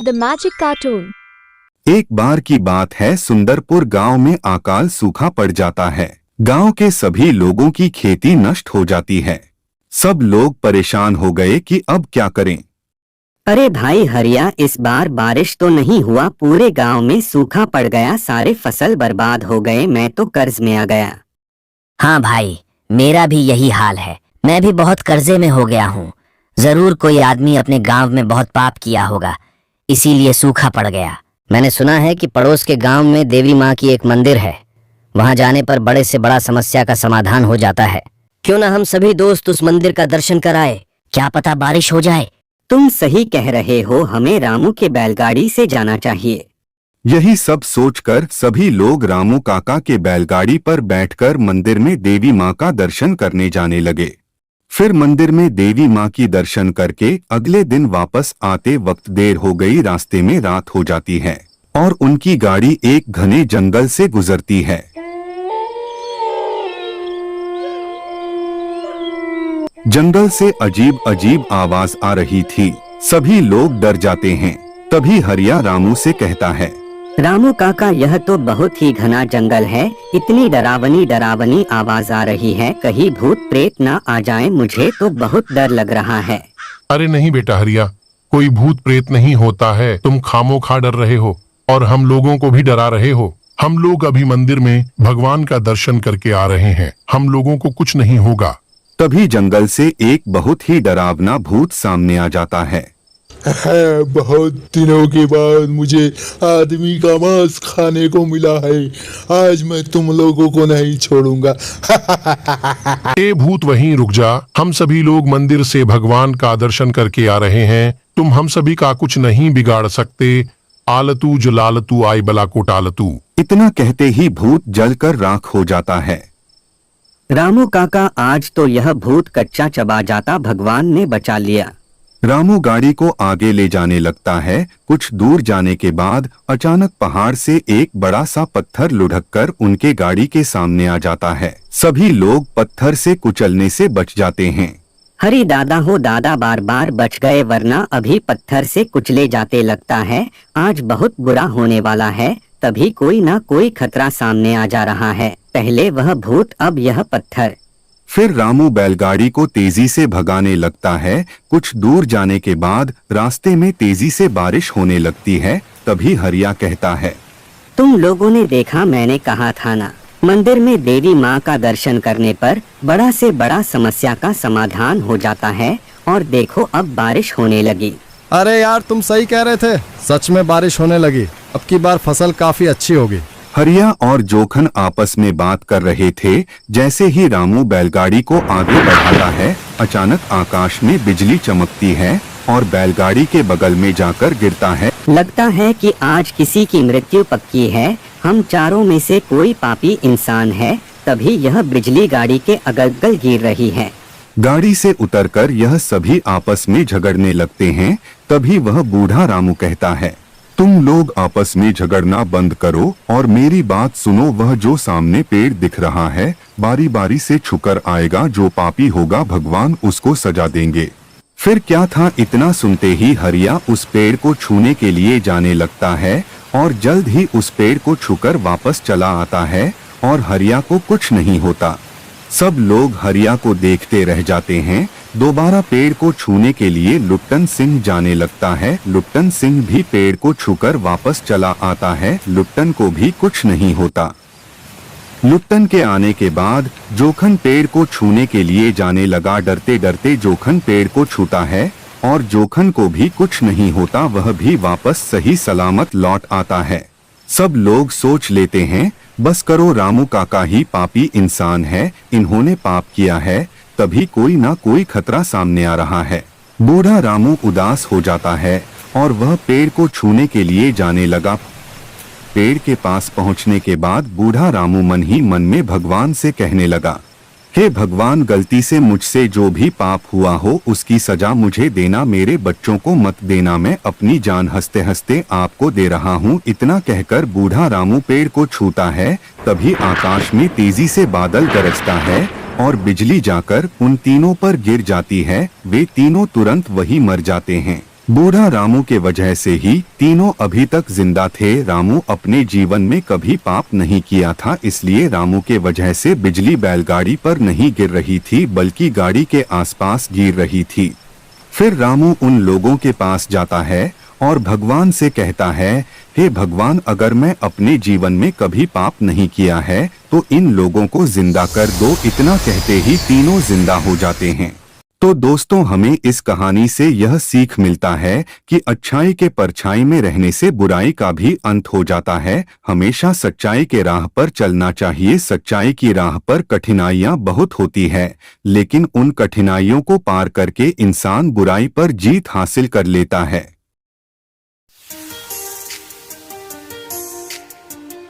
The Magic Cartoon। एक बार की बात है, सुंदरपुर गांव में अकाल सूखा पड़ जाता है। गांव के सभी लोगों की खेती नष्ट हो जाती है। सब लोग परेशान हो गए कि अब क्या करें। अरे भाई हरिया, इस बार बारिश तो नहीं हुआ, पूरे गांव में सूखा पड़ गया, सारे फसल बर्बाद हो गए, मैं तो कर्ज में आ गया। हाँ भाई, मेरा भी यही हाल है। मैं भी बहुत कर्जे में हो गया हूँ। जरूर कोई आदमी अपने गांव में बहुत पाप किया होगा, इसीलिए सूखा पड़ गया। मैंने सुना है कि पड़ोस के गांव में देवी माँ की एक मंदिर है। वहां जाने पर बड़े से बड़ा समस्या का समाधान हो जाता है। क्यों ना हम सभी दोस्त उस मंदिर का दर्शन कराए, क्या पता बारिश हो जाए। तुम सही कह रहे हो, हमें रामू के बैलगाड़ी से जाना चाहिए। यही सब सोचकर सभी लोग रामू काका के बैलगाड़ी पर बैठकर मंदिर में देवी माँ का दर्शन करने जाने लगे। फिर मंदिर में देवी माँ की दर्शन करके अगले दिन वापस आते वक्त देर हो गई। रास्ते में रात हो जाती है और उनकी गाड़ी एक घने जंगल से गुजरती है। जंगल से अजीब अजीब आवाज आ रही थी। सभी लोग डर जाते हैं। तभी हरिया रामू से कहता है, रामू काका, यह तो बहुत ही घना जंगल है, इतनी डरावनी डरावनी आवाज आ रही है, कहीं भूत प्रेत ना आ जाए, मुझे तो बहुत डर लग रहा है। अरे नहीं बेटा हरिया, कोई भूत प्रेत नहीं होता है, तुम खामोखा डर रहे हो और हम लोगों को भी डरा रहे हो। हम लोग अभी मंदिर में भगवान का दर्शन करके आ रहे हैं, हम लोगों को कुछ नहीं होगा। तभी जंगल से एक बहुत ही डरावना भूत सामने आ जाता है। बहुत दिनों के बाद मुझे आदमी का मांस खाने को मिला है, आज मैं तुम लोगों को नहीं छोड़ूंगा। ए भूत, वहीं रुक जा, हम सभी लोग मंदिर से भगवान का दर्शन करके आ रहे हैं, तुम हम सभी का कुछ नहीं बिगाड़ सकते। आलतू जलालतू आई बला को टालतू। इतना कहते ही भूत जलकर राख हो जाता है। रामू काका, आज तो यह भूत कच्चा चबा जाता, भगवान ने बचा लिया। रामू गाड़ी को आगे ले जाने लगता है। कुछ दूर जाने के बाद अचानक पहाड़ से एक बड़ा सा पत्थर लुढ़ककर उनके गाड़ी के सामने आ जाता है। सभी लोग पत्थर से कुचलने से बच जाते हैं। हरी दादा हो दादा, बार बार बच गए, वरना अभी पत्थर से कुचले जाते। लगता है आज बहुत बुरा होने वाला है। तभी कोई ना कोई खतरा सामने आ जा रहा है, पहले वह भूत, अब यह पत्थर। फिर रामू बैलगाड़ी को तेजी से भगाने लगता है। कुछ दूर जाने के बाद रास्ते में तेजी से बारिश होने लगती है। तभी हरिया कहता है, तुम लोगों ने देखा, मैंने कहा था ना, मंदिर में देवी माँ का दर्शन करने पर बड़ा से बड़ा समस्या का समाधान हो जाता है। और देखो अब बारिश होने लगी। अरे यार, तुम सही कह रहे थे, सच में बारिश होने लगी। अब की बार फसल काफी अच्छी होगी। हरिया और जोखन आपस में बात कर रहे थे। जैसे ही रामू बैलगाड़ी को आगे बढ़ाता है, अचानक आकाश में बिजली चमकती है और बैलगाड़ी के बगल में जाकर गिरता है। लगता है कि आज किसी की मृत्यु पक्की है, हम चारों में से कोई पापी इंसान है। तभी यह बिजली गाड़ी के अगल-बगल गिर रही है। गाड़ी से उतरकर यह सभी आपस में झगड़ने लगते हैं। तभी वह बूढ़ा रामू कहता है, तुम लोग आपस में झगड़ना बंद करो और मेरी बात सुनो। वह जो सामने पेड़ दिख रहा है, बारी बारी से छुकर आएगा, जो पापी होगा भगवान उसको सजा देंगे। फिर क्या था, इतना सुनते ही हरिया उस पेड़ को छूने के लिए जाने लगता है और जल्द ही उस पेड़ को छूकर वापस चला आता है और हरिया को कुछ नहीं होता। सब लोग हरिया को देखते रह जाते हैं। दोबारा पेड़ को छूने के लिए लुप्टन सिंह जाने लगता है। लुप्टन सिंह भी पेड़ को छूकर वापस चला आता है। लुप्टन को भी कुछ नहीं होता। लुप्टन के आने के बाद जोखन पेड़ को छूने के लिए जाने लगा। डरते डरते जोखन पेड़ को छूता है और जोखन को भी कुछ नहीं होता, वह भी वापस सही सलामत लौट आता है। सब लोग सोच लेते हैं, बस करो, रामू काका ही पापी इंसान है, इन्होंने पाप किया है। तभी कोई ना कोई खतरा सामने आ रहा है। बूढ़ा रामू उदास हो जाता है और वह पेड़ को छूने के लिए जाने लगा। पेड़ के पास पहुंचने के बाद बूढ़ा रामू मन ही मन में भगवान से कहने लगा, हे भगवान, गलती से मुझसे जो भी पाप हुआ हो उसकी सजा मुझे देना, मेरे बच्चों को मत देना, मैं अपनी जान हंसते हंसते आपको दे रहा हूँ। इतना कहकर बूढ़ा रामू पेड़ को छूता है। तभी आकाश में तेजी से बादल गरजता है और बिजली जाकर उन तीनों पर गिर जाती है। वे तीनों तुरंत वही मर जाते हैं। बूढ़ा रामू के वजह से ही तीनों अभी तक जिंदा थे। रामू अपने जीवन में कभी पाप नहीं किया था, इसलिए रामू के वजह से बिजली बैलगाड़ी पर नहीं गिर रही थी बल्कि गाड़ी के आसपास गिर रही थी। फिर रामू उन लोगों के पास जाता है और भगवान से कहता है, हे भगवान, अगर मैं अपने जीवन में कभी पाप नहीं किया है तो इन लोगों को जिंदा कर दो। इतना कहते ही तीनों जिंदा हो जाते हैं। तो दोस्तों, हमें इस कहानी से यह सीख मिलता है कि अच्छाई के परछाई में रहने से बुराई का भी अंत हो जाता है। हमेशा सच्चाई के राह पर चलना चाहिए। सच्चाई की राह पर कठिनाइयां बहुत होती है, लेकिन उन कठिनाइयों को पार करके इंसान बुराई पर जीत हासिल कर लेता है।